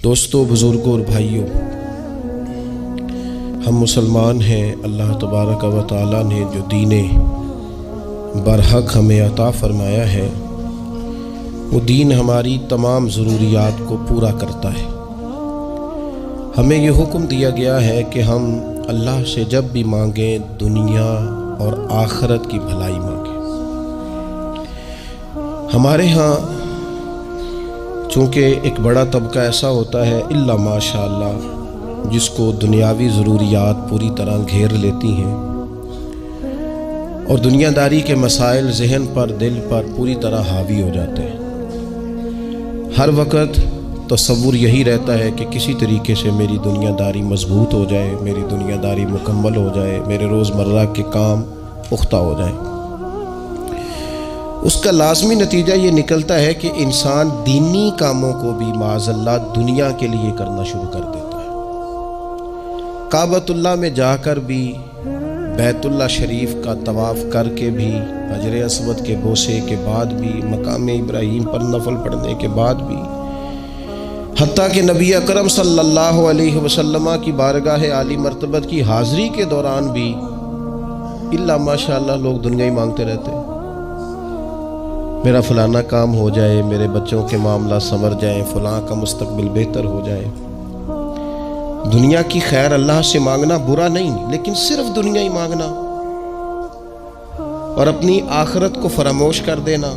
دوستوں، بزرگوں اور بھائیوں، ہم مسلمان ہیں۔ اللہ تبارک و تعالیٰ نے جو دین برحق ہمیں عطا فرمایا ہے، وہ دین ہماری تمام ضروریات کو پورا کرتا ہے۔ ہمیں یہ حکم دیا گیا ہے کہ ہم اللہ سے جب بھی مانگیں دنیا اور آخرت کی بھلائی مانگیں۔ ہمارے ہاں چونکہ ایک بڑا طبقہ ایسا ہوتا ہے الا ماشاء اللہ جس کو دنیاوی ضروریات پوری طرح گھیر لیتی ہیں اور دنیا داری کے مسائل ذہن پر، دل پر پوری طرح حاوی ہو جاتے ہیں۔ ہر وقت تصور یہی رہتا ہے کہ کسی طریقے سے میری دنیا داری مضبوط ہو جائے، میری دنیا داری مکمل ہو جائے، میرے روزمرہ کے کام پختہ ہو جائیں۔ اس کا لازمی نتیجہ یہ نکلتا ہے کہ انسان دینی کاموں کو بھی معاذ اللہ دنیا کے لیے کرنا شروع کر دیتا ہے۔ کعبۃ اللہ میں جا کر بھی، بیت اللہ شریف کا طواف کر کے بھی، حجر اسود کے بوسے کے بعد بھی، مقام ابراہیم پر نفل پڑھنے کے بعد بھی، حتیٰ کہ نبی اکرم صلی اللہ علیہ وسلم کی بارگاہ عالی مرتبت کی حاضری کے دوران بھی الا ماشاء اللہ لوگ دنیا ہی مانگتے رہتے ہیں۔ میرا فلانا کام ہو جائے، میرے بچوں کے معاملہ سنور جائیں، فلاں کا مستقبل بہتر ہو جائے۔ دنیا کی خیر اللہ سے مانگنا برا نہیں، لیکن صرف دنیا ہی مانگنا اور اپنی آخرت کو فراموش کر دینا۔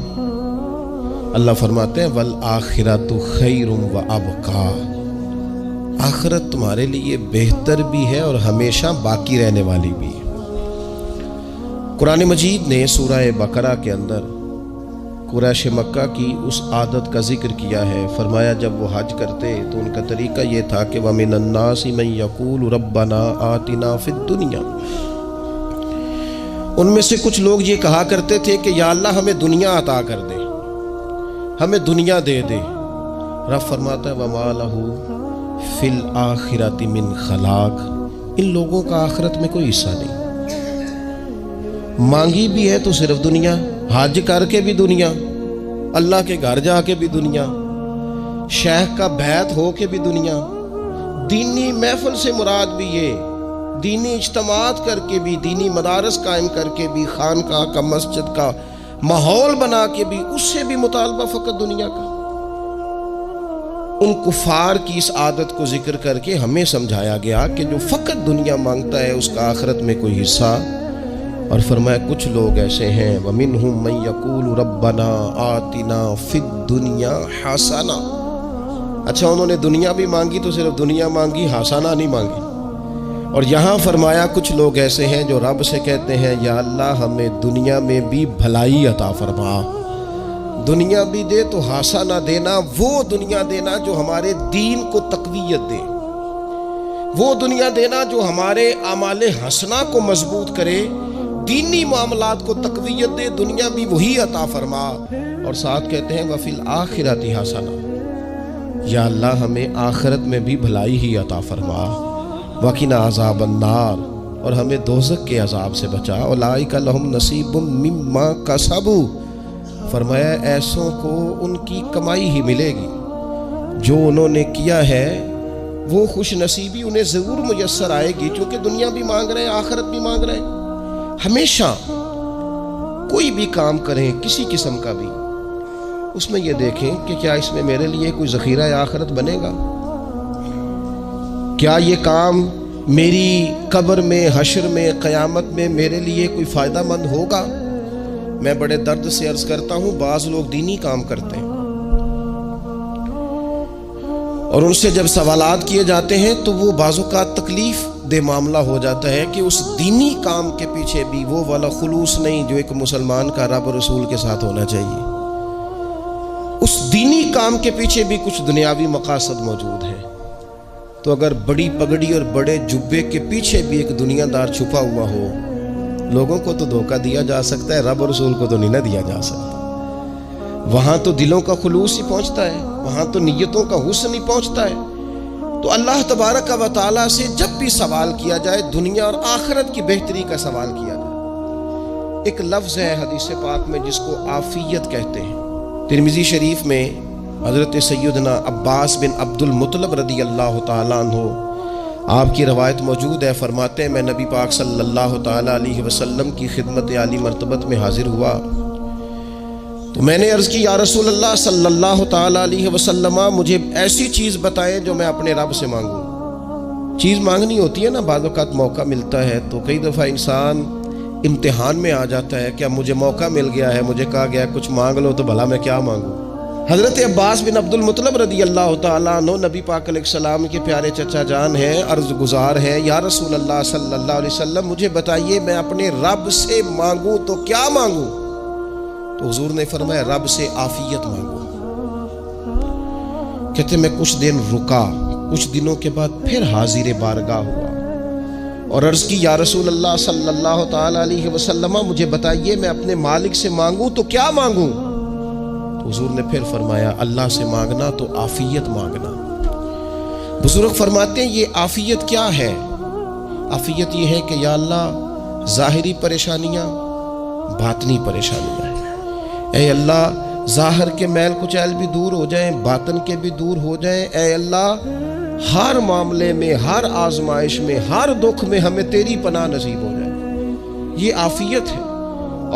اللہ فرماتے ہیں وَالْآخِرَةُ خَيْرٌ وَأَبْقَىٰ، آخرت تمہارے لیے بہتر بھی ہے اور ہمیشہ باقی رہنے والی بھی ہے۔ قرآن مجید نے سورہ بقرہ کے اندر قریش مکہ کی اس عادت کا ذکر کیا ہے۔ فرمایا جب وہ حج کرتے تو ان کا طریقہ یہ تھا کہ وَمِنَ النَّاسِ مَن يَقُولُ رَبَّنَا آتِنَا فِي الدُّنْيَا، ان میں سے کچھ لوگ یہ کہا کرتے تھے کہ یا اللہ ہمیں دنیا عطا کر دے، ہمیں دنیا دے دے۔ رب فرماتا ہے وَمَا لَهُ فِي الْآخِرَةِ مِنْ خَلَاقٍ، ان لوگوں کا آخرت میں کوئی حصہ نہیں۔ مانگی بھی ہے تو صرف دنیا، حج کر کے بھی دنیا، اللہ کے گھر جا کے بھی دنیا، شیخ کا بیعت ہو کے بھی دنیا، دینی محفل سے مراد بھی یہ، دینی اجتماعات کر کے بھی، دینی مدارس قائم کر کے بھی، خانقاہ کا، مسجد کا ماحول بنا کے بھی، اس سے بھی مطالبہ فقط دنیا کا۔ ان کفار کی اس عادت کو ذکر کر کے ہمیں سمجھایا گیا کہ جو فقط دنیا مانگتا ہے اس کا آخرت میں کوئی حصہ، اور فرمایا کچھ لوگ ایسے ہیں وَمِنْهُمْ مَنْ يَقُولُ رَبَّنَا آتِنَا فِي الدُّنْيَا حَسَنَةً، اچھا انہوں نے دنیا بھی مانگی تو صرف دنیا مانگی، حسنہ نہیں مانگی۔ اور یہاں فرمایا کچھ لوگ ایسے ہیں جو رب سے کہتے ہیں یا اللہ ہمیں دنیا میں بھی بھلائی عطا فرما، دنیا بھی دے تو حسنہ دینا، وہ دنیا دینا جو ہمارے دین کو تقویت دے، وہ دنیا دینا جو ہمارے اعمال حسنہ کو مضبوط کرے، دینی معاملات کو تقویت دے، دنیا بھی وہی عطا فرما۔ اور ساتھ کہتے ہیں وَفِي الْآخِرَةِ حَسَنَةً، یا اللہ ہمیں آخرت میں بھی بھلائی ہی عطا فرما، وَقِنَا عَذَابَ النَّارِ، اور ہمیں دوزخ کے عذاب سے بچا، أُولَٰئِكَ لَهُمْ نَصِيبٌ مِّمَّا كَسَبُوا، فرمایا ایسوں کو ان کی کمائی ہی ملے گی، جو انہوں نے کیا ہے وہ خوش نصیبی انہیں ضرور میسر آئے گی، چونکہ دنیا بھی مانگ رہے ہیں، آخرت بھی مانگ رہے ہیں۔ ہمیشہ کوئی بھی کام کریں کسی قسم کا بھی، اس میں یہ دیکھیں کہ کیا اس میں میرے لیے کوئی ذخیرہ آخرت بنے گا، کیا یہ کام میری قبر میں، حشر میں، قیامت میں میرے لیے کوئی فائدہ مند ہوگا۔ میں بڑے درد سے عرض کرتا ہوں بعض لوگ دینی کام کرتے ہیں اور ان سے جب سوالات کیے جاتے ہیں تو وہ بعض اوقات تکلیف دہ معاملہ ہو جاتا ہے کہ اس دینی کام کے پیچھے بھی وہ والا خلوص نہیں جو ایک مسلمان کا رب و رسول کے ساتھ ہونا چاہیے۔ اس دینی کام کے پیچھے بھی کچھ دنیاوی مقاصد موجود ہیں، تو اگر بڑی پگڑی اور بڑے جبے کے پیچھے بھی ایک دنیا دار چھپا ہوا ہو، لوگوں کو تو دھوکہ دیا جا سکتا ہے، رب و رسول کو تو نہیں نہ دیا جا سکتا۔ وہاں تو دلوں کا خلوص ہی پہنچتا ہے، وہاں تو نیتوں کا حسن ہی پہنچتا ہے۔ تو اللہ تبارک و تعالیٰ سے جب بھی سوال کیا جائے دنیا اور آخرت کی بہتری کا سوال کیا جائے۔ ایک لفظ ہے حدیث پاک میں جس کو عافیت کہتے ہیں، ترمذی شریف میں حضرت سیدنا عباس بن عبد المطلب رضی اللہ تعالیٰ عنہ، آپ کی روایت موجود ہے، فرماتے ہیں میں نبی پاک صلی اللہ تعالیٰ علیہ وسلم کی خدمت عالی مرتبت میں حاضر ہوا تو میں نے عرض کی یا رسول اللہ صلی اللہ تعالیٰ علیہ وسلم، مجھے ایسی چیز بتائیں جو میں اپنے رب سے مانگوں۔ چیز مانگنی ہوتی ہے نا، بعض اوقات موقع ملتا ہے تو کئی دفعہ انسان امتحان میں آ جاتا ہے کہ اب مجھے موقع مل گیا ہے، مجھے کہا گیا کچھ مانگ لو تو بھلا میں کیا مانگوں۔ حضرت عباس بن عبد المطلب رضی اللہ تعالیٰ عنہ نبی پاک علیہ السلام کے پیارے چچا جان ہیں، عرض گزار ہیں یا رسول اللہ صلی اللہ علیہ وسلم، مجھے بتائیے میں اپنے رب سے مانگوں تو کیا مانگوں؟ تو حضور نے فرمایا رب سے عافیت مانگو۔ کہتے میں کچھ دن رکا، کچھ دنوں کے بعد پھر حاضر بارگاہ ہوا اور عرض کی یا رسول اللہ صلی اللہ تعالیٰ علیہ وسلم، مجھے بتائیے میں اپنے مالک سے مانگوں تو کیا مانگوں؟ تو حضور نے پھر فرمایا اللہ سے مانگنا تو عافیت مانگنا۔ بزرگ فرماتے ہیں یہ عافیت کیا ہے؟ عافیت یہ ہے کہ یا اللہ ظاہری پریشانیاں، باطنی پریشانیاں، اے اللہ ظاہر کے میل کچیل بھی دور ہو جائیں، باطن کے بھی دور ہو جائیں، اے اللہ ہر معاملے میں، ہر آزمائش میں، ہر دکھ میں ہمیں تیری پناہ نصیب ہو جائے، یہ عافیت ہے۔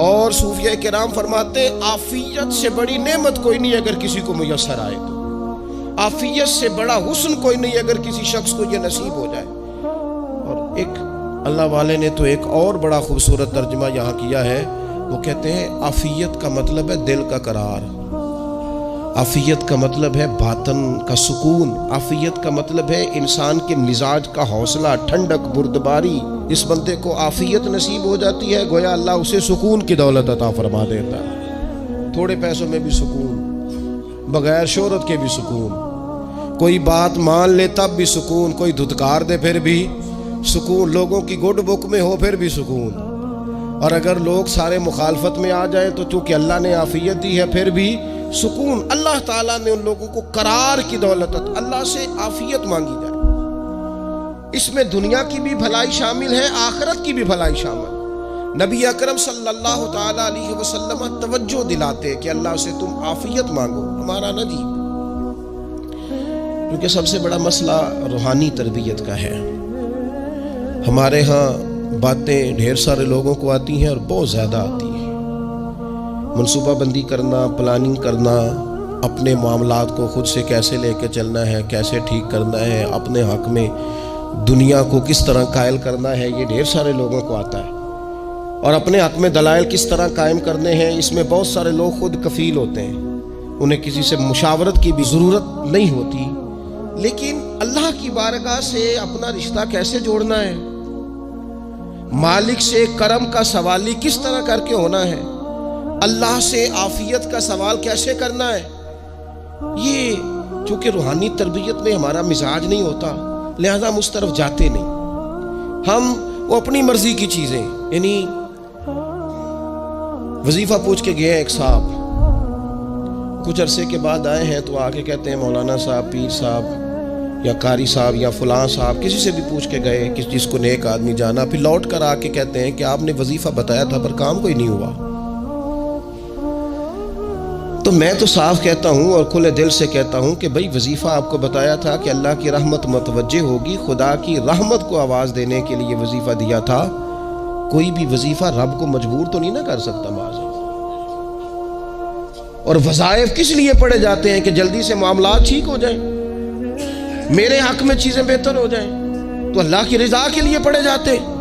اور صوفیہ کرام فرماتے ہیں عافیت سے بڑی نعمت کوئی نہیں اگر کسی کو میسر آئے تو، عافیت سے بڑا حسن کوئی نہیں اگر کسی شخص کو یہ نصیب ہو جائے۔ اور ایک اللہ والے نے تو ایک اور بڑا خوبصورت ترجمہ یہاں کیا ہے، وہ کہتے ہیں عافیت کا مطلب ہے دل کا قرار، عافیت کا مطلب ہے باطن کا سکون، عافیت کا مطلب ہے انسان کے مزاج کا حوصلہ، ٹھنڈک، بردباری۔ اس بندے کو عافیت نصیب ہو جاتی ہے گویا اللہ اسے سکون کی دولت عطا فرما دیتا ہے، تھوڑے پیسوں میں بھی سکون، بغیر شہرت کے بھی سکون، کوئی بات مان لے تب بھی سکون، کوئی دھتکار دے پھر بھی سکون، لوگوں کی گڈ بک میں ہو پھر بھی سکون، اور اگر لوگ سارے مخالفت میں آ جائیں تو چونکہ اللہ نے عافیت دی ہے پھر بھی سکون۔ اللہ تعالیٰ نے ان لوگوں کو قرار کی دولت، اللہ سے عافیت مانگی جائے، اس میں دنیا کی بھی بھلائی شامل ہے، آخرت کی بھی بھلائی شامل۔ نبی اکرم صلی اللہ تعالیٰ علیہ وسلم توجہ دلاتے کہ اللہ سے تم عافیت مانگو، ہمارا نہ جی، کیونکہ سب سے بڑا مسئلہ روحانی تربیت کا ہے۔ ہمارے ہاں باتیں ڈھیر سارے لوگوں کو آتی ہیں اور بہت زیادہ آتی ہیں، منصوبہ بندی کرنا، پلاننگ کرنا، اپنے معاملات کو خود سے کیسے لے کے چلنا ہے، کیسے ٹھیک کرنا ہے، اپنے حق میں دنیا کو کس طرح قائل کرنا ہے، یہ ڈھیر سارے لوگوں کو آتا ہے، اور اپنے حق میں دلائل کس طرح قائم کرنے ہیں، اس میں بہت سارے لوگ خود کفیل ہوتے ہیں، انہیں کسی سے مشاورت کی بھی ضرورت نہیں ہوتی۔ لیکن اللہ کی بارگاہ سے اپنا رشتہ کیسے جوڑنا ہے، مالک سے کرم کا سوالی کس طرح کر کے ہونا ہے، اللہ سے عافیت کا سوال کیسے کرنا ہے، یہ چونکہ روحانی تربیت میں ہمارا مزاج نہیں ہوتا، لہذا ہم اس طرف جاتے نہیں، ہم وہ اپنی مرضی کی چیزیں، یعنی وظیفہ پوچھ کے گئے ایک صاحب، کچھ عرصے کے بعد آئے ہیں تو آ کے کہتے ہیں مولانا صاحب، پیر صاحب یا قاری صاحب یا فلاں صاحب، کسی سے بھی پوچھ کے گئے کہ جس کو نیک آدمی جانا، پھر لوٹ کر آ کے کہتے ہیں کہ آپ نے وظیفہ بتایا تھا پر کام کوئی نہیں ہوا۔ تو میں تو صاف کہتا ہوں اور کھلے دل سے کہتا ہوں کہ بھئی وظیفہ آپ کو بتایا تھا کہ اللہ کی رحمت متوجہ ہوگی، خدا کی رحمت کو آواز دینے کے لیے وظیفہ دیا تھا، کوئی بھی وظیفہ رب کو مجبور تو نہیں نہ کر سکتا معاذ۔ اور وظائف کس لیے پڑھے جاتے ہیں کہ جلدی سے معاملات ٹھیک ہو جائیں، میرے حق میں چیزیں بہتر ہو جائیں، تو اللہ کی رضا کے لیے پڑھے جاتے ہیں۔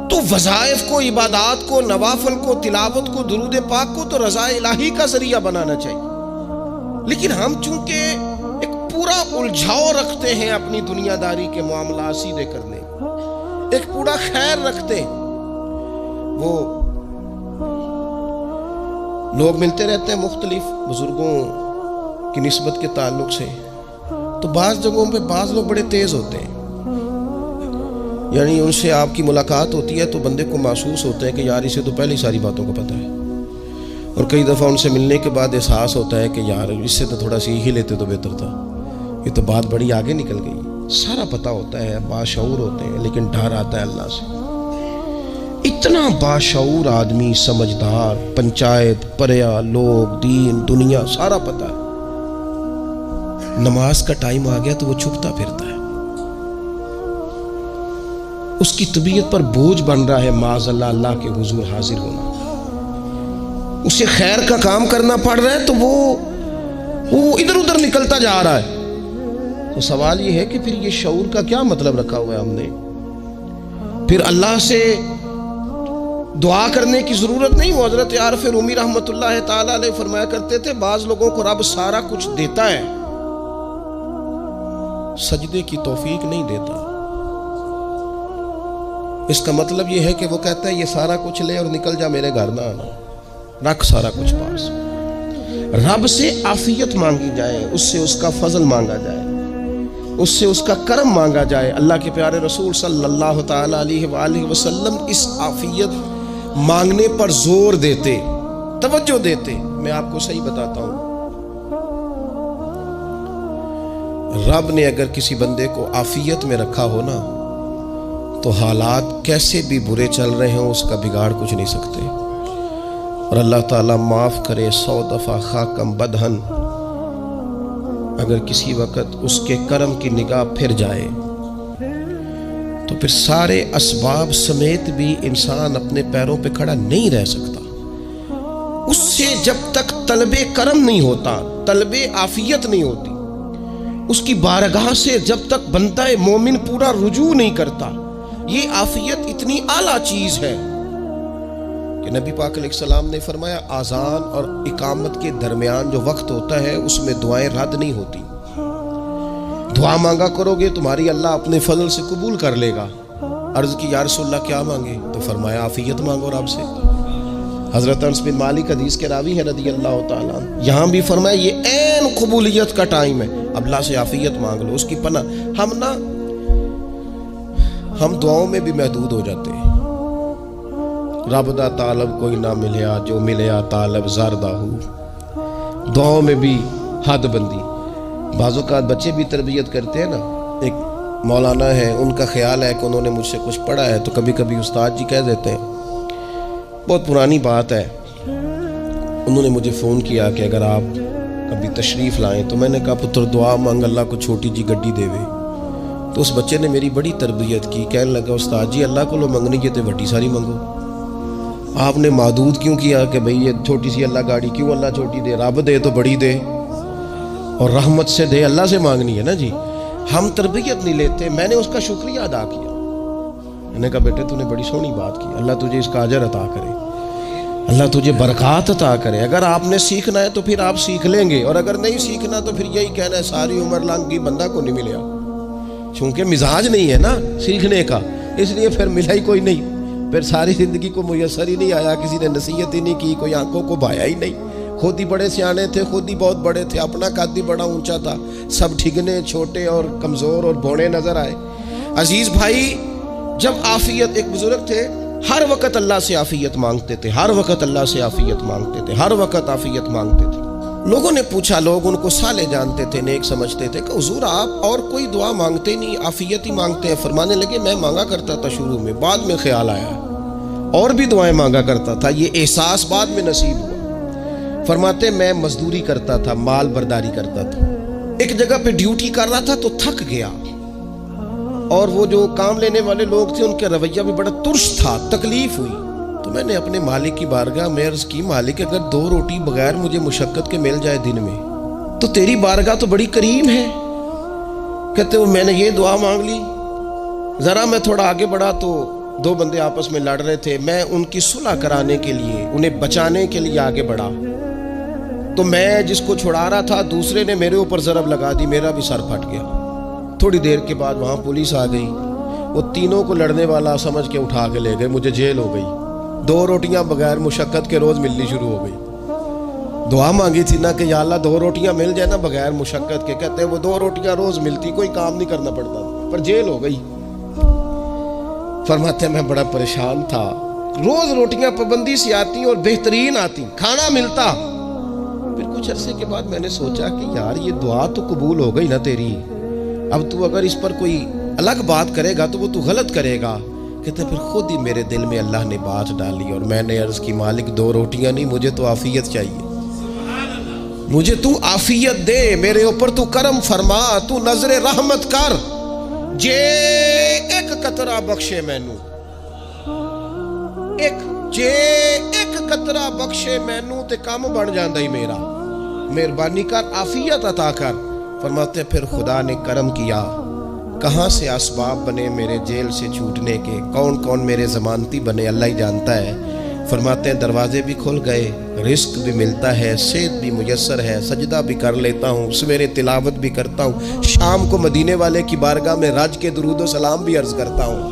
تو وظائف کو، عبادات کو، نوافل کو، تلاوت کو، درود پاک کو تو رضا الہی کا ذریعہ بنانا چاہیے، لیکن ہم چونکہ ایک پورا الجھاؤ رکھتے ہیں اپنی دنیا داری کے معاملات سیدھے کرنے، ایک پورا خیر رکھتے ہیں، وہ لوگ ملتے رہتے ہیں مختلف بزرگوں کی نسبت کے تعلق سے، تو بعض جگہوں پہ بعض لوگ بڑے تیز ہوتے ہیں، یعنی ان سے آپ کی ملاقات ہوتی ہے تو بندے کو محسوس ہوتا ہے کہ یار اسے تو پہلے ہی ساری باتوں کو پتہ ہے، اور کئی دفعہ ان سے ملنے کے بعد احساس ہوتا ہے کہ یار اس سے تو تھوڑا سیکھ ہی لیتے تو بہتر تھا، یہ تو بات بڑی آگے نکل گئی، سارا پتہ ہوتا ہے، باشعور ہوتے ہیں، لیکن ڈر آتا ہے اللہ سے۔ اتنا باشعور آدمی، سمجھدار، پنچایت، پریا، لوگ، دین، دنیا سارا پتہ ہے، نماز کا ٹائم آ گیا تو وہ چھپتا پھرتا ہے، اس کی طبیعت پر بوجھ بن رہا ہے معاذ اللہ اللہ کے حضور حاضر ہونا، اسے خیر کا کام کرنا پڑ رہا ہے تو وہ ادھر ادھر نکلتا جا رہا ہے۔ تو سوال یہ ہے کہ پھر یہ شعور کا کیا مطلب رکھا ہوا ہے ہم نے؟ پھر اللہ سے دعا کرنے کی ضرورت نہیں۔ وہ حضرت عارف رومی رحمۃ اللہ تعالی علیہ فرمایا کرتے تھے بعض لوگوں کو رب سارا کچھ دیتا ہے، سجدے کی توفیق نہیں دیتا۔ اس کا مطلب یہ ہے کہ وہ کہتا ہے یہ سارا کچھ لے اور نکل جا، میرے گھر نہ آنا، رکھ سارا کچھ پاس۔ رب سے عافیت مانگی جائے، اس سے اس کا فضل مانگا جائے، اس سے اس کا کرم مانگا جائے۔ اللہ کے پیارے رسول صلی اللہ تعالی علیہ وآلہ وسلم اس عافیت مانگنے پر زور دیتے، توجہ دیتے۔ میں آپ کو صحیح بتاتا ہوں، رب نے اگر کسی بندے کو عافیت میں رکھا ہو نا تو حالات کیسے بھی برے چل رہے ہوں اس کا بگاڑ کچھ نہیں سکتے۔ اور اللہ تعالیٰ معاف کرے 100 دفعہ خاکم بدہن، اگر کسی وقت اس کے کرم کی نگاہ پھر جائے تو پھر سارے اسباب سمیت بھی انسان اپنے پیروں پہ کھڑا نہیں رہ سکتا۔ اس سے جب تک طلب کرم نہیں ہوتا، طلب عافیت نہیں ہوتی، اس کی بارگاہ سے جب تک بندہ مومن پورا رجوع نہیں کرتا، یہ عافیت اتنی اعلیٰ چیز ہے کہ نبی پاک علیہ السلام نے فرمایا آذان اور اقامت کے درمیان جو وقت ہوتا ہے اس میں دعائیں رد نہیں ہوتی۔ دعا مانگا کرو گے تمہاری اللہ اپنے فضل سے قبول کر لے گا۔ عرض کی یا رسول اللہ کیا مانگے؟ تو فرمایا عافیت مانگو رب سے۔ حضرت انس بن مالک حدیث کے راوی ہیں رضی اللہ تعالیٰ عنہ، یہاں بھی فرمایا یہ عین قبولیت کا ٹائم ہے، اب اللہ سے عافیت مانگ لو، اس کی پناہ۔ ہم دعاؤں میں بھی محدود ہو جاتے ہیں۔ رب دا طالب کوئی نہ ملیا، جو ملیا طالب زردہ ہو۔ دعاؤں میں بھی حد بندی۔ بعض اوقات بچے بھی تربیت کرتے ہیں نا، ایک مولانا ہے، ان کا خیال ہے کہ انہوں نے مجھ سے کچھ پڑھا ہے تو کبھی کبھی استاد جی کہہ دیتے ہیں، بہت پرانی بات ہے، انہوں نے مجھے فون کیا کہ اگر آپ کبھی تشریف لائیں، تو میں نے کہا پتر دعا مانگ اللہ کو چھوٹی جی گڈی دے وے۔ تو اس بچے نے میری بڑی تربیت کی، کہنے لگا استاد جی اللہ کو لو منگنی ہے تو بڑی ساری منگو، آپ نے محدود کیوں کیا کہ بھئی یہ چھوٹی سی اللہ گاڑی کیوں اللہ چھوٹی دے، رب دے تو بڑی دے اور رحمت سے دے، اللہ سے مانگنی ہے نا جی۔ ہم تربیت نہیں لیتے۔ میں نے اس کا شکریہ ادا کیا، میں نے کہا بیٹے تو نے بڑی سونی بات کی، اللہ تجھے اس کا اجر عطا کرے، اللہ تجھے برکات عطا کرے۔ اگر آپ نے سیکھنا ہے تو پھر آپ سیکھ لیں گے، اور اگر نہیں سیکھنا تو پھر یہی کہنا ہے ساری عمر لانگی بندہ کو نہیں ملیا، چونکہ مزاج نہیں ہے نا سیکھنے کا، اس لیے پھر ملا ہی کوئی نہیں، پھر ساری زندگی کو میسر ہی نہیں آیا، کسی نے نصیحت ہی نہیں کی، کوئی آنکھوں کو بھایا ہی نہیں، خود ہی بڑے سیانے تھے، خود ہی بہت بڑے تھے، اپنا قد ہی بڑا اونچا تھا، سب ٹھگنے چھوٹے اور کمزور اور بوڑے نظر آئے۔ عزیز بھائی، جب عافیت، ایک بزرگ تھے ہر وقت اللہ سے عافیت مانگتے تھے، ہر وقت اللہ سے عافیت مانگتے تھے، ہر وقت عافیت مانگتے تھے۔ لوگوں نے پوچھا، لوگ ان کو صالح جانتے تھے، نیک سمجھتے تھے کہ حضور آپ اور کوئی دعا مانگتے نہیں، عافیت ہی مانگتے ہیں۔ فرمانے لگے میں مانگا کرتا تھا شروع میں، بعد میں خیال آیا اور بھی دعائیں مانگا کرتا تھا، یہ احساس بعد میں نصیب ہوا۔ فرماتے میں مزدوری کرتا تھا، مال برداری کرتا تھا، ایک جگہ پہ ڈیوٹی کر رہا تھا تو تھک گیا، اور وہ جو کام لینے والے لوگ تھے ان کا رویہ بھی بڑا ترش تھا، تکلیف ہوئی، تو میں نے اپنے مالک کی بارگاہ میں عرض کی مالک اگر 2 روٹی بغیر مجھے مشقت کے مل جائے دن میں تو تیری بارگاہ تو بڑی کریم ہے۔ کہتے وہ میں نے یہ دعا مانگ لی، ذرا میں تھوڑا آگے بڑھا تو 2 بندے آپس میں لڑ رہے تھے، میں ان کی صلح کرانے کے لیے، انہیں بچانے کے لیے آگے بڑھا، تو میں جس کو چھڑا رہا تھا دوسرے نے میرے اوپر ضرب لگا دی، میرا بھی سر پھٹ گیا۔ تھوڑی دیر کے بعد وہاں پولیس آ گئی، وہ تینوں کو لڑنے والا سمجھ کے اٹھا کے لے گئے، مجھے جیل ہو گئی۔ 2 روٹیاں بغیر مشقت کے روز ملنی شروع ہو گئی۔ دعا مانگی تھی نا کہ یا اللہ 2 روٹیاں مل جائے نا بغیر مشقت کے، کہتے ہیں وہ 2 روٹیاں روز ملتی، کوئی کام نہیں کرنا پڑتا، پر جیل ہو گئی۔ فرماتے ہیں میں بڑا پریشان تھا، روز روٹیاں پابندی سے آتی اور بہترین آتی، کھانا ملتا۔ پھر کچھ عرصے کے بعد میں نے سوچا کہ یار یہ دعا تو قبول ہو گئی نا تیری، اب تو اگر اس پر کوئی الگ بات کرے گا تو وہ تو غلط کرے گا۔ کہتے پھر خود ہی میرے دل میں اللہ نے بات ڈالی اور میں نے عرض کی مالک 2 روٹیاں نہیں، مجھے تو عافیت چاہیے، مجھے تو آفیت دے، میرے اوپر تو کرم فرما، تو نظر رحمت کر، جے ایک قطرہ بخشے مینوں، جے ایک قطرہ بخشے مینوں تے کام بن جاندا ہی میرا، مہربانی کر، آفیت عطا کر۔ فرماتے پھر خدا نے کرم کیا، کہاں سے اسباب بنے میرے جیل سے چھوٹنے کے، کون کون میرے ضمانتی بنے اللہ ہی جانتا ہے۔ فرماتے ہیں دروازے بھی کھل گئے، رزق بھی ملتا ہے، صحت بھی میسر ہے، سجدہ بھی کر لیتا ہوں، سویرے تلاوت بھی کرتا ہوں، شام کو مدینے والے کی بارگاہ میں رج کے درود و سلام بھی عرض کرتا ہوں،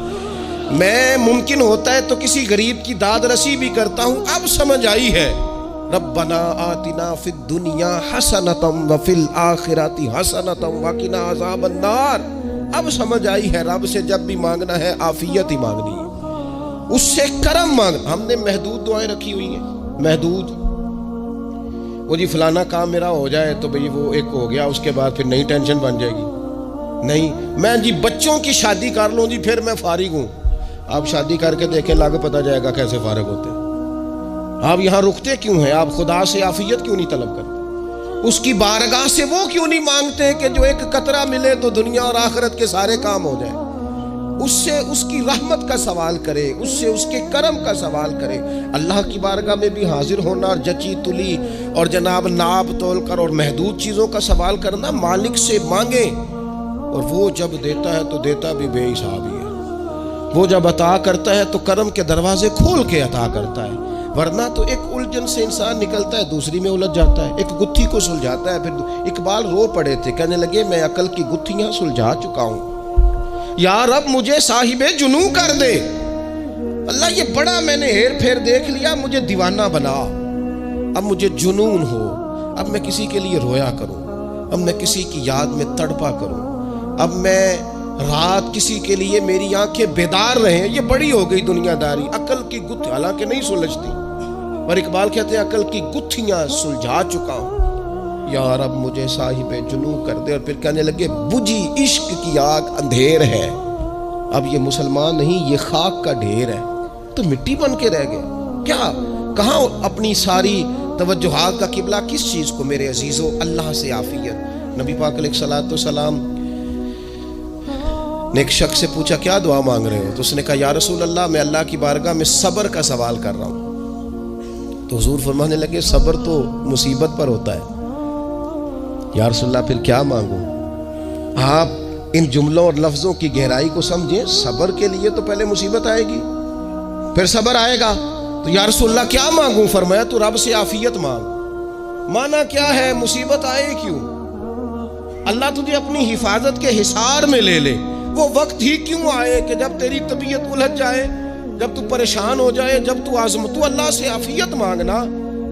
میں ممکن ہوتا ہے تو کسی غریب کی داد رسی بھی کرتا ہوں۔ اب سمجھ آئی ہے، ربنا آتنا فی الدنیا حسنۃ وفی الآخرۃ حسنۃ وقنا عذاب النار۔ اب سمجھ آئی ہے رب سے جب بھی مانگنا ہے آفیت ہی مانگنی ہے، اس سے کرم مانگ۔ ہم نے محدود دعائیں رکھی ہوئی ہیں، محدود، وہ جی فلانا کام میرا ہو جائے تو بھئی وہ ایک ہو گیا، اس کے بعد پھر نئی ٹینشن بن جائے گی، نہیں میں جی بچوں کی شادی کر لوں جی پھر میں فارغ ہوں۔ آپ شادی کر کے دیکھیں، لاگ پتہ جائے گا کیسے فارغ ہوتے ہیں۔ آپ یہاں رکتے کیوں ہیں؟ آپ خدا سے عافیت کیوں نہیں طلب کرتے؟ اس کی بارگاہ سے وہ کیوں نہیں مانگتے کہ جو ایک قطرہ ملے تو دنیا اور آخرت کے سارے کام ہو جائیں؟ اس سے اس کی رحمت کا سوال کرے، اس سے اس کے کرم کا سوال کرے۔ اللہ کی بارگاہ میں بھی حاضر ہونا اور جچی تلی اور جناب ناپ تول کر اور محدود چیزوں کا سوال کرنا، مالک سے مانگے، اور وہ جب دیتا ہے تو دیتا بھی بے حساب ہی ہے۔ وہ جب عطا کرتا ہے تو کرم کے دروازے کھول کے عطا کرتا ہے، ورنہ تو ایک الجھن سے انسان نکلتا ہے دوسری میں الجھ جاتا ہے، ایک گتھی کو سلجھاتا ہے۔ پھر اقبال رو پڑے تھے، کہنے لگے میں عقل کی گتھیاں سلجھا چکا ہوں، یا رب مجھے صاحب جنوں کر دے۔ اللہ یہ بڑا میں نے ہیر پھیر دیکھ لیا، مجھے دیوانہ بنا، اب مجھے جنون ہو، اب میں کسی کے لیے رویا کروں، اب میں کسی کی یاد میں تڑپا کروں، اب میں رات کسی کے لیے میری آنکھیں بیدار رہیں۔ یہ بڑی ہو گئی دنیا داری، عقل کی گتھی حالانکہ نہیں سلجھتی، اور اقبال کہتے ہیں عقل کی گتھیاں سلجھا چکا ہوں، یا رب مجھے صاحب جنوں کر دے۔ اور پھر کہنے لگے بجھی عشق کی آگ اندھیر ہے، اب یہ مسلمان نہیں یہ خاک کا ڈھیر ہے، تو مٹی بن کے رہ گئے کیا؟ کہاں اپنی ساری توجہات کا قبلہ کس چیز کو؟ میرے عزیزو اللہ سے عافیت۔ نبی پاک علیہ الصلوۃ والسلام نے ایک شخص سے پوچھا کیا دعا مانگ رہے ہو؟ تو اس نے کہا یا رسول اللہ میں اللہ کی بارگاہ میں صبر کا سوال کر رہا ہوں۔ تو حضور فرمانے لگے صبر تو مصیبت پر ہوتا ہے۔ یا رسول اللہ پھر کیا مانگوں؟ آپ ان جملوں اور لفظوں کی گہرائی کو سمجھیں، صبر کے لیے تو پہلے مصیبت آئے گی پھر صبر آئے گا۔ تو یا رسول اللہ کیا مانگوں؟ فرمایا تو رب سے عافیت مانگ۔ مانا کیا ہے؟ مصیبت آئے کیوں؟ اللہ تجھے اپنی حفاظت کے حصار میں لے لے، وہ وقت ہی کیوں آئے کہ جب تیری طبیعت الجھ جائے، جب تو پریشان ہو جائے، جب تو تو اللہ سے عافیت مانگنا۔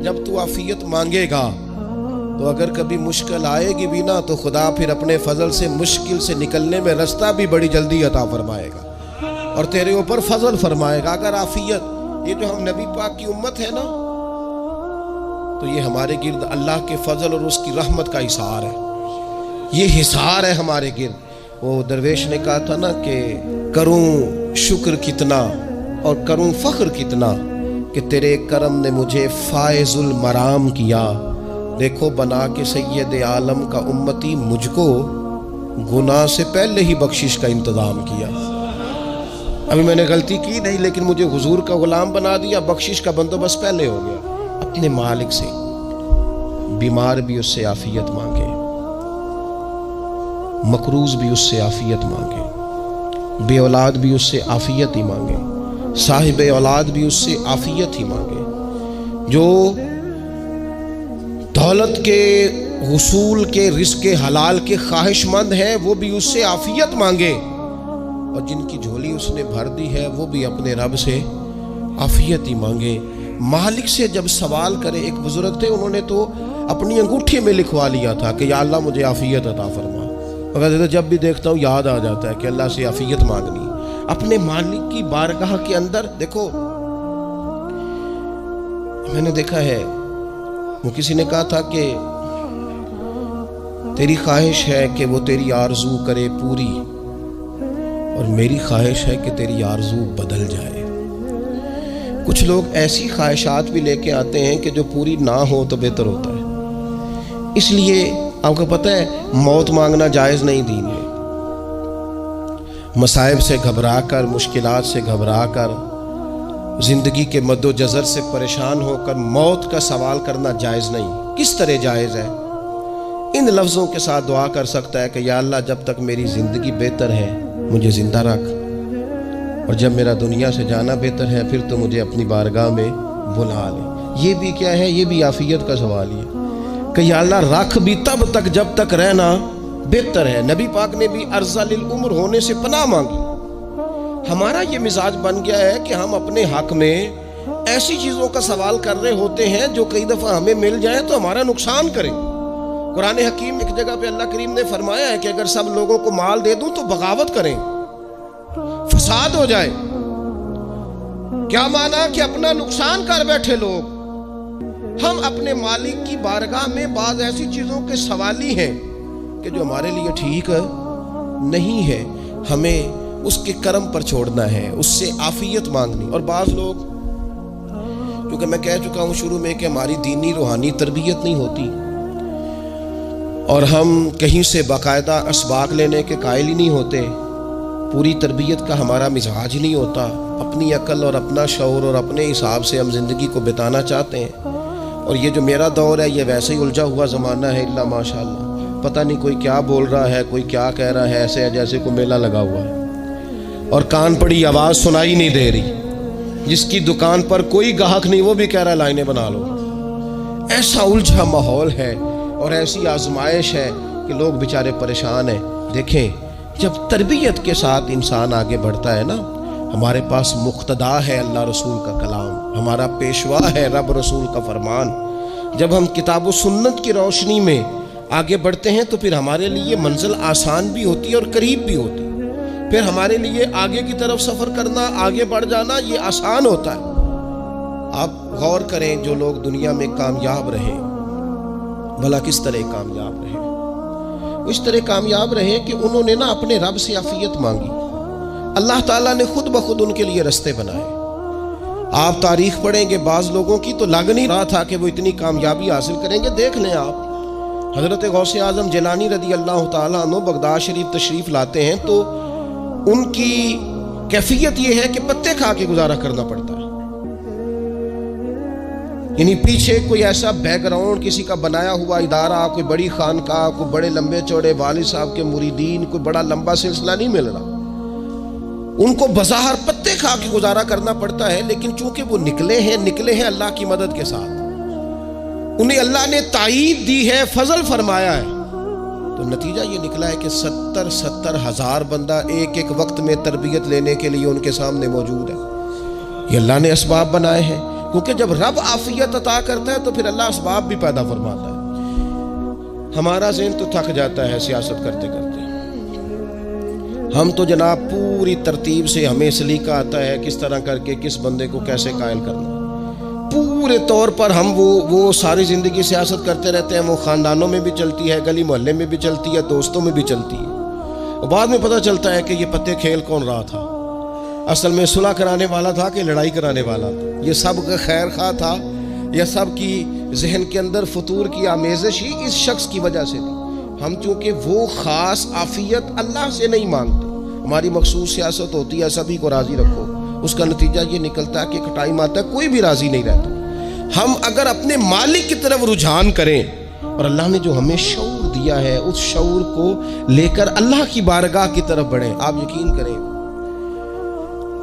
جب تو عافیت مانگے گا تو اگر کبھی مشکل آئے گی بھی نا، تو خدا پھر اپنے فضل سے مشکل سے نکلنے میں رستہ بھی بڑی جلدی عطا فرمائے گا اور تیرے اوپر فضل فرمائے گا۔ اگر عافیت، یہ جو ہم نبی پاک کی امت ہے نا، تو یہ ہمارے گرد اللہ کے فضل اور اس کی رحمت کا حصار ہے، یہ حصار ہے ہمارے گرد۔ وہ درویش نے کہا تھا نا کہ کروں شکر کتنا اور کروں فخر کتنا کہ تیرے کرم نے مجھے فائز المرام کیا، دیکھو بنا کے سید عالم کا امتی مجھ کو گناہ سے پہلے ہی بخشش کا انتظام کیا۔ ابھی میں نے غلطی کی نہیں لیکن مجھے حضور کا غلام بنا دیا، بخشش کا بندوبست پہلے ہو گیا۔ اپنے مالک سے بیمار بھی اس سے عافیت مانگے، مقروض بھی اس سے عافیت مانگے، بے اولاد بھی اس سے عافیت ہی مانگے، صاحب اولاد بھی اس سے عافیت ہی مانگے، جو دولت کے حصول کے رزق حلال کے خواہش مند ہیں وہ بھی اس سے عافیت مانگے، اور جن کی جھولی اس نے بھر دی ہے وہ بھی اپنے رب سے عافیت ہی مانگے۔ مالک سے جب سوال کرے، ایک بزرگ تھے انہوں نے تو اپنی انگوٹھی میں لکھوا لیا تھا کہ یا اللہ مجھے عافیت عطا فرما، مگر جب بھی دیکھتا ہوں یاد آ جاتا ہے کہ اللہ سے عافیت مانگنی۔ اپنے مالک کی بارگاہ کے اندر دیکھو، میں نے دیکھا ہے وہ کسی نے کہا تھا کہ تیری خواہش ہے کہ وہ تیری آرزو کرے پوری، اور میری خواہش ہے کہ تیری آرزو بدل جائے۔ کچھ لوگ ایسی خواہشات بھی لے کے آتے ہیں کہ جو پوری نہ ہو تو بہتر ہوتا ہے، اس لیے آپ کو پتہ ہے موت مانگنا جائز نہیں دین میں. مصائب سے گھبرا کر، مشکلات سے گھبرا کر، زندگی کے مد و جزر سے پریشان ہو کر موت کا سوال کرنا جائز نہیں. کس طرح جائز ہے؟ ان لفظوں کے ساتھ دعا کر سکتا ہے کہ یا اللہ جب تک میری زندگی بہتر ہے مجھے زندہ رکھ، اور جب میرا دنیا سے جانا بہتر ہے پھر تو مجھے اپنی بارگاہ میں بلا لے. یہ بھی کیا ہے؟ یہ بھی عافیت کا سوال ہی ہے کہ یا اللہ رکھ بھی تب تک جب تک رہنا بہتر ہے. نبی پاک نے بھی ارذل العمر ہونے سے پناہ مانگی. ہمارا یہ مزاج بن گیا ہے کہ ہم اپنے حق میں ایسی چیزوں کا سوال کر رہے ہوتے ہیں جو کئی دفعہ ہمیں مل جائیں تو ہمارا نقصان کریں. قرآن حکیم ایک جگہ پہ اللہ کریم نے فرمایا ہے کہ اگر سب لوگوں کو مال دے دوں تو بغاوت کریں، فساد ہو جائے. کیا مانا؟ کہ اپنا نقصان کر بیٹھے لوگ. ہم اپنے مالک کی بارگاہ میں بعض ایسی چیزوں کے سوالی ہیں کہ جو ہمارے لیے ٹھیک نہیں ہے، ہمیں اس کے کرم پر چھوڑنا ہے، اس سے عافیت مانگنی. اور بعض لوگ، کیونکہ میں کہہ چکا ہوں شروع میں کہ ہماری دینی روحانی تربیت نہیں ہوتی اور ہم کہیں سے باقاعدہ اسباق لینے کے قائل ہی نہیں ہوتے، پوری تربیت کا ہمارا مزاج نہیں ہوتا، اپنی عقل اور اپنا شعور اور اپنے حساب سے ہم زندگی کو بتانا چاہتے ہیں. اور یہ جو میرا دور ہے یہ ویسے ہی الجھا ہوا زمانہ ہے، اللہ ماشاء اللہ، پتہ نہیں کوئی کیا بول رہا ہے، کوئی کیا کہہ رہا ہے، ایسے ہے جیسے کوئی میلہ لگا ہوا ہے اور کان پڑی آواز سنائی نہیں دے رہی. جس کی دکان پر کوئی گاہک نہیں وہ بھی کہہ رہا ہے لائنیں بنا لو. ایسا الجھا ماحول ہے اور ایسی آزمائش ہے کہ لوگ بیچارے پریشان ہیں. دیکھیں جب تربیت کے ساتھ انسان آگے بڑھتا ہے نا، ہمارے پاس مقتدا ہے اللہ رسول کا کلام، ہمارا پیشوا ہے رب رسول کا فرمان. جب ہم کتاب و سنت کی روشنی میں آگے بڑھتے ہیں تو پھر ہمارے لیے منزل آسان بھی ہوتی ہے اور قریب بھی ہوتی ہے. پھر ہمارے لیے آگے کی طرف سفر کرنا، آگے بڑھ جانا یہ آسان ہوتا ہے. آپ غور کریں جو لوگ دنیا میں کامیاب رہے، بھلا کس طرح کامیاب رہے؟ اس طرح کامیاب رہے کہ انہوں نے نا اپنے رب سے عافیت مانگی. اللہ تعالیٰ نے خود بخود ان کے لیے رستے بنائے. آپ تاریخ پڑھیں گے بعض لوگوں کی تو لگ نہیں رہا تھا کہ وہ اتنی کامیابی حاصل کریں گے. دیکھ لیں آپ حضرت غوث اعظم جیلانی رضی اللہ تعالیٰ عنہ بغداد شریف تشریف لاتے ہیں تو ان کی کیفیت یہ ہے کہ پتے کھا کے گزارا کرنا پڑتا ہے. یعنی پیچھے کوئی ایسا بیک گراؤنڈ کسی کا بنایا ہوا ادارہ، کوئی بڑی خانقاہ، کوئی بڑے لمبے چوڑے والد صاحب کے مریدین، کوئی بڑا لمبا سلسلہ نہیں مل رہا. ان کو بظاہر پتے کھا کے گزارا کرنا پڑتا ہے، لیکن چونکہ وہ نکلے ہیں اللہ کی مدد کے ساتھ. انہیں اللہ نے تائید دی ہے، فضل فرمایا ہے، تو نتیجہ یہ نکلا ہے کہ 70 ہزار بندہ ایک ایک وقت میں تربیت لینے کے لیے ان کے سامنے موجود ہے. یہ اللہ نے اسباب بنائے ہیں، کیونکہ جب رب عافیت عطا کرتا ہے تو پھر اللہ اسباب بھی پیدا فرماتا ہے. ہمارا ذہن تو تھک جاتا ہے سیاست کرتے کرتے. ہم تو جناب پوری ترتیب سے ہمیں سلیقہ آتا ہے کس طرح کر کے کس بندے کو کیسے قائل کرنا. پورے طور پر ہم وہ ساری زندگی سیاست کرتے رہتے ہیں. وہ خاندانوں میں بھی چلتی ہے، گلی محلے میں بھی چلتی ہے، دوستوں میں بھی چلتی ہے. اور بعد میں پتہ چلتا ہے کہ یہ پتے کھیل کون رہا تھا، اصل میں صلح کرانے والا تھا کہ لڑائی کرانے والا تھا. یہ سب کا خیر خواہ تھا، یہ سب کی ذہن کے اندر فطور کی آمیزش ہی اس شخص کی وجہ سے تھی. ہم چونکہ وہ خاص عافیت اللہ سے نہیں مانگتے، ہماری مخصوص سیاست ہوتی ہے سبھی کو راضی رکھو. اس کا نتیجہ یہ نکلتا ہے کہ ایک ٹائم آتا ہے کوئی بھی راضی نہیں رہتا. ہم اگر اپنے مالک کی طرف رجحان کریں اور اللہ نے جو ہمیں شعور دیا ہے اس شعور کو لے کر اللہ کی بارگاہ کی طرف بڑھیں. آپ یقین کریں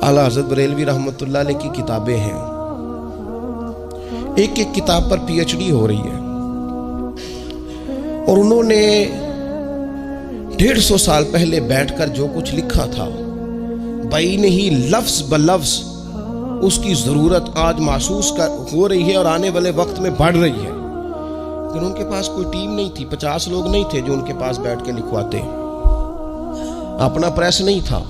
اعلیٰ حضرت بریلوی رحمۃ اللہ علیہ کی کتابیں ہیں، ایک ایک کتاب پر پی ایچ ڈی ہو رہی ہے، اور انہوں نے 150 سال پہلے بیٹھ کر جو کچھ لکھا تھا بین ہی لفظ بلفظ اس کی ضرورت آج محسوس ہو رہی ہے اور آنے والے وقت میں بڑھ رہی ہے. لیکن ان کے پاس کوئی ٹیم نہیں تھی، 50 لوگ نہیں تھے جو ان کے پاس بیٹھ کے لکھواتے، اپنا پریس نہیں تھا،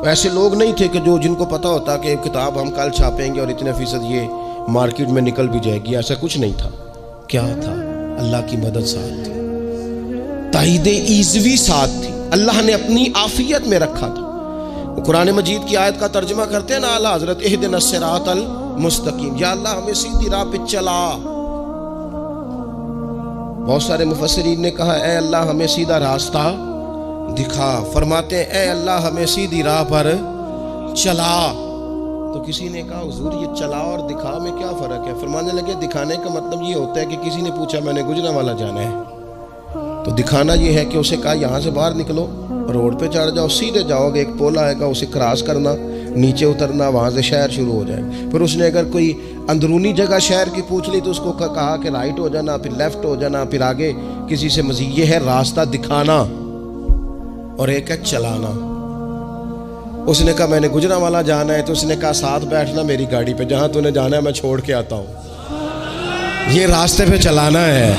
ایسے لوگ نہیں تھے کہ جن کو پتا ہوتا کہ کتاب ہم کل چھاپیں گے اور اتنے فیصد یہ مارکیٹ میں نکل بھی جائے گی. ایسا کچھ نہیں تھا. کیا تھا؟ اللہ کی مدد ساتھ تھی، تائید ایزوی ساتھ تھی، اللہ نے اپنی عافیت میں رکھا تھا. قرآن مجید کی آیت کا ترجمہ کرتے ہیں نا اعلیٰ حضرت اہدنا الصراط المستقیم، یا اللہ ہمیں سیدھی راہ پہ چلا. بہت سارے مفسرین نے کہا اے اللہ ہمیں سیدھا راستہ دکھا، فرماتے ہیں اے اللہ ہمیں سیدھی راہ پر چلا۔ تو کسی نے کہا حضور یہ چلا اور دکھا میں کیا فرق ہے؟ فرمانے لگے دکھانے کا مطلب یہ ہوتا ہے کہ کسی نے پوچھا میں نے گجرانوالہ جانا ہے، تو دکھانا یہ ہے کہ اسے کہا یہاں سے باہر نکلو، روڈ پہ چڑھ جاؤ، سیدھے جاؤ گے، ایک پول آئے گا اسے کراس کرنا، نیچے اترنا، وہاں سے شہر شروع ہو جائے۔ پھر اس نے اگر کوئی اندرونی جگہ شہر کی پوچھ لی تو اس کو کہا کہ رائٹ ہو جانا، پھر لیفٹ ہو جانا، پھر آگے کسی سے مزید۔ یہ ہے راستہ دکھانا اور ایک ہے چلانا۔ اس نے کہا میں نے گجرانوالہ جانا ہے، تو اس نے کہا ساتھ بیٹھنا میری گاڑی پہ، جہاں تو نے جانا ہے میں چھوڑ کے آتا ہوں۔ یہ راستے پہ چلانا ہے،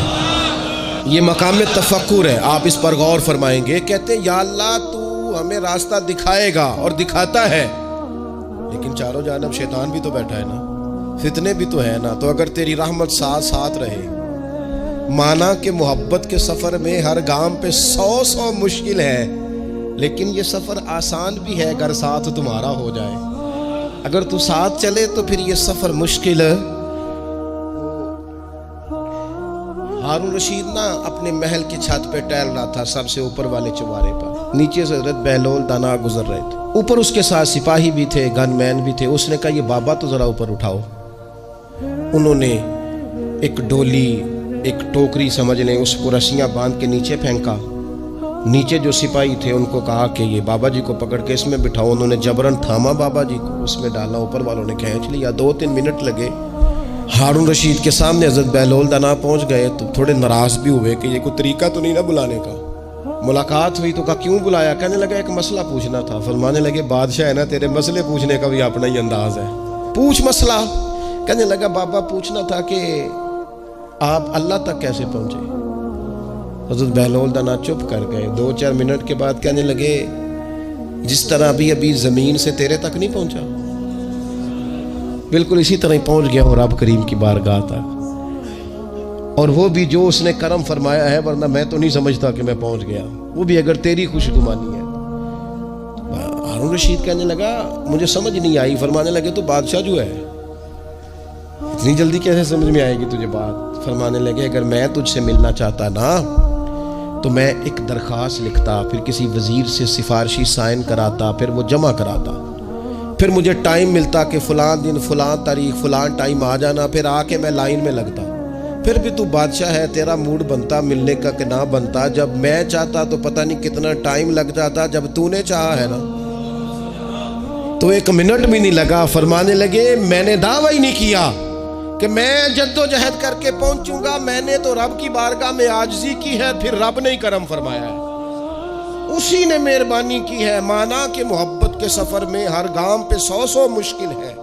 یہ مقام تفکر ہے، آپ اس پر غور فرمائیں گے۔ کہتے ہیں یا اللہ تو ہمیں راستہ دکھائے گا اور دکھاتا ہے، لیکن چاروں جانب شیطان بھی تو بیٹھا ہے نا، فتنے بھی تو ہے نا، تو اگر تیری رحمت ساتھ رہے، مانا کہ محبت کے سفر میں ہر گام پہ 100 مشکل ہے، لیکن یہ سفر آسان بھی ہے اگر ساتھ تمہارا ہو جائے۔ اگر تو ساتھ چلے تو پھر یہ سفر مشکل ہے۔ ہارون رشید نا اپنے محل کی چھت پہ ٹہل رہا تھا، سب سے اوپر والے چوارے پر، نیچے سے حضرت بہلول دانا گزر رہے تھے، اوپر اس کے ساتھ سپاہی بھی تھے، گن مین بھی تھے۔ اس نے کہا یہ بابا تو ذرا اوپر اٹھاؤ۔ انہوں نے ایک ڈولی، ایک ٹوکری سمجھ لیں، اس کو رسیاں باندھ کے نیچے پھینکا۔ نیچے جو سپاہی تھے ان کو کہا کہ یہ بابا جی کو پکڑ کے اس میں بٹھاؤ۔ انہوں نے جبرن تھاما بابا جی کو، اس میں ڈالا، اوپر والوں نے کھینچ لیا۔ 2-3 منٹ لگے۔ ہارون رشید کے سامنے حضرت بہلول دانا پہنچ گئے تو تھوڑے ناراض بھی ہوئے کہ یہ کوئی طریقہ تو نہیں نا بلانے کا۔ ملاقات ہوئی تو کہا کیوں بلایا؟ کہنے لگا ایک مسئلہ پوچھنا تھا۔ فرمانے لگے بادشاہ ہے نا، تیرے مسئلے پوچھنے کا بھی اپنا ہی انداز ہے، پوچھ مسئلہ۔ کہنے لگا بابا پوچھنا تھا کہ آپ اللہ تک کیسے پہنچے؟ حضرت بہلول دانا چپ کر گئے۔ 2-4 منٹ کے بعد کہنے لگے جس طرح ابھی زمین سے تیرے تک نہیں پہنچا، بالکل اسی طرح ہی پہنچ گیا اور رب کریم کی بارگاہ تک، اور وہ بھی جو اس نے کرم فرمایا ہے، ورنہ میں تو نہیں سمجھتا کہ میں پہنچ گیا، وہ بھی اگر تیری خوش گمانی ہے۔ ہارون رشید کہنے لگا مجھے سمجھ نہیں آئی۔ فرمانے لگے تو بادشاہ جو ہے اتنی جلدی کیسے سمجھ میں آئے گی تجھے بات؟ فرمانے لگے اگر میں تجھ سے ملنا چاہتا نا تو میں ایک درخواست لکھتا، پھر کسی وزیر سے سفارشی سائن کراتا، پھر وہ جمع کراتا، پھر مجھے ٹائم ملتا کہ فلاں دن فلاں تاریخ فلاں ٹائم آ جانا، پھر آ کے میں لائن میں لگتا۔ پھر بھی تو بادشاہ ہے، تیرا موڈ بنتا ملنے کا کہ نہ بنتا؟ جب میں چاہتا تو پتہ نہیں کتنا ٹائم لگ جاتا، جب تو نے چاہا ہے نا تو 1 منٹ بھی نہیں لگا۔ فرمانے لگے میں نے دعویٰ ہی نہیں کیا کہ میں جدوجہد کر کے پہنچوں گا، میں نے تو رب کی بارگاہ میں عاجزی کی ہے، پھر رب نے ہی کرم فرمایا ہے، اسی نے مہربانی کی ہے۔ مانا کہ محبت کے سفر میں ہر گام پہ 100 مشکل ہے،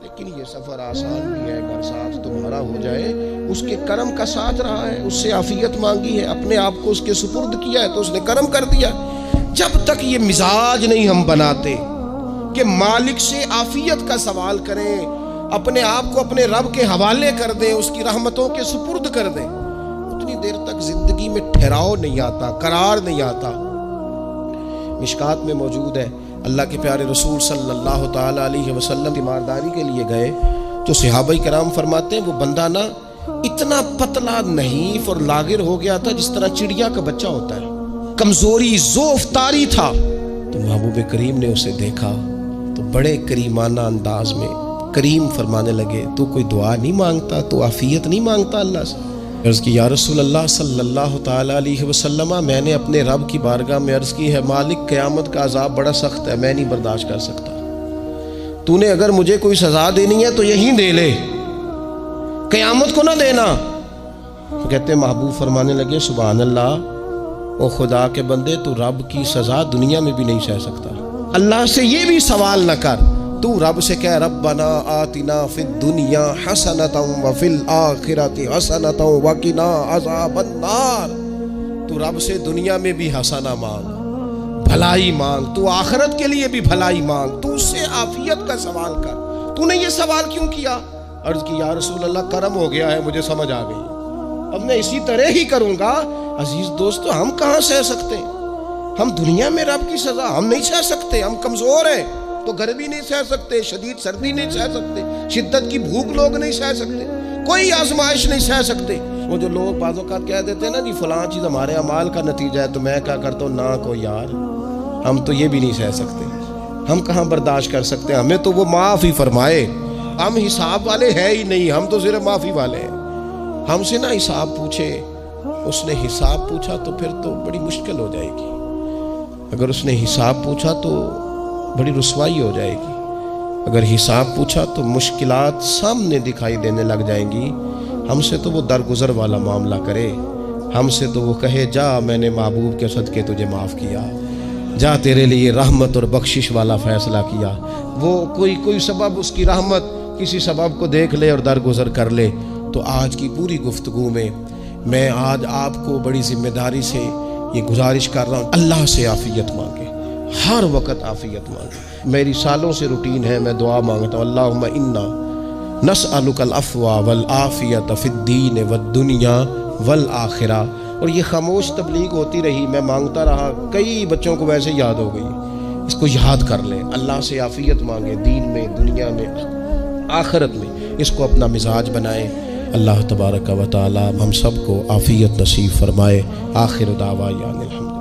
لیکن یہ سفر آسان بھی ہے اگر ساتھ تمہارا ہو جائے۔ اس کے کرم کا ساتھ رہا ہے، اس سے عافیت مانگی ہے، اپنے آپ کو اس کے سپرد کیا ہے تو اس نے کرم کر دیا۔ جب تک یہ مزاج نہیں ہم بناتے کہ مالک سے عافیت کا سوال کریں، اپنے آپ کو اپنے رب کے حوالے کر دیں، اس کی رحمتوں کے سپرد کر دیں، اتنی دیر تک زندگی میں ٹھہراؤ نہیں آتا، قرار نہیں آتا۔ مشکات میں موجود ہے، اللہ کے پیارے رسول صلی اللہ تعالی علیہ وسلم تیمارداری کے لیے گئے تو صحابہ کرام فرماتے ہیں وہ بندہ نا اتنا پتلا نحیف اور لاغر ہو گیا تھا جس طرح چڑیا کا بچہ ہوتا ہے، کمزوری ضعف طاری تھا۔ تو محبوب کریم نے اسے دیکھا تو بڑے کریمانہ انداز میں کریم فرمانے لگے تو کوئی دعا نہیں مانگتا، تو عافیت نہیں مانگتا اللہ سے؟ عرض کی یا رسول اللہ صلی اللہ تعالی علیہ وسلم، میں نے اپنے رب کی بارگاہ میں عرض کی ہے مالک قیامت کا عذاب بڑا سخت ہے، میں نہیں برداشت کر سکتا، تو نے اگر مجھے کوئی سزا دینی ہے تو یہیں دے لے، قیامت کو نہ دینا۔ تو کہتے ہیں محبوب فرمانے لگے سبحان اللہ، او خدا کے بندے تو رب کی سزا دنیا میں بھی نہیں سہ سکتا، اللہ سے یہ بھی سوال نہ کر، تو رب سے کہہ ربنا آتنا فی الدنیا حسنتا وفی الآخرۃ حسنتا وقنا عذاب النار۔ تو رب سے دنیا میں بھی حسنہ مانگ، بھلائی مانگ، تو آخرت کے لیے بھی بھلائی مانگ، تو اس سے عافیت کا سوال کر۔ تو نے یہ سوال کیوں کیا؟ عرض کی یا رسول اللہ کرم ہو گیا ہے، مجھے سمجھ آ گئی، اب میں اسی طرح ہی کروں گا۔ عزیز دوستو ہم کہاں سہ سکتے ہیں؟ ہم دنیا میں رب کی سزا ہم نہیں سہ سکتے، ہم کمزور ہیں تو گرمی نہیں سہ سکتے، شدید سردی نہیں سہ سکتے، شدت کی بھوک لوگ نہیں سہ سکتے، کوئی آزمائش نہیں سہ سکتے، وہ جو لوگ بعض اوقات کہہ دیتے ہیں نا جی فلاں چیز ہمارے اعمال کا نتیجہ ہے، تو میں کیا کرتا ہوں، نہ کو یار، ہم تو یہ بھی نہیں سہ سکتے، ہم کہاں برداشت کر سکتے ہیں، ہمیں تو وہ معاف ہی فرمائے، ہم حساب والے ہے ہی نہیں، ہم تو صرف معافی والے ہیں۔ ہم سے نہ حساب پوچھے، اس نے حساب پوچھا تو پھر تو بڑی مشکل ہو جائے گی، اگر اس نے حساب پوچھا تو بڑی رسوائی ہو جائے گی، اگر حساب پوچھا تو مشکلات سامنے دکھائی دینے لگ جائیں گی۔ ہم سے تو وہ درگزر والا معاملہ کرے، ہم سے تو وہ کہے جا میں نے محبوب کے صدقے تجھے معاف کیا، جا تیرے لیے رحمت اور بخشش والا فیصلہ کیا۔ وہ کوئی سبب، اس کی رحمت کسی سبب کو دیکھ لے اور درگزر کر لے۔ تو آج کی پوری گفتگو میں آج آپ کو بڑی ذمہ داری سے یہ گزارش کر رہا ہوں، اللہ سے عافیت مانگے، ہر وقت عافیت مانگے۔ میری سالوں سے روٹین ہے، میں دعا مانگتا ہوں، اللہم انا نسألک العفو والعافیت فی الدین والدنیا والآخرہ۔ اور یہ خاموش تبلیغ ہوتی رہی، میں مانگتا رہا، کئی بچوں کو ویسے یاد ہو گئی، اس کو یاد کر لیں، اللہ سے عافیت مانگے، دین میں، دنیا میں، آخرت میں، اس کو اپنا مزاج بنائیں۔ اللہ تبارک و تعالی ہم سب کو عافیت نصیب فرمائے۔ آخر دعوانا الحمد۔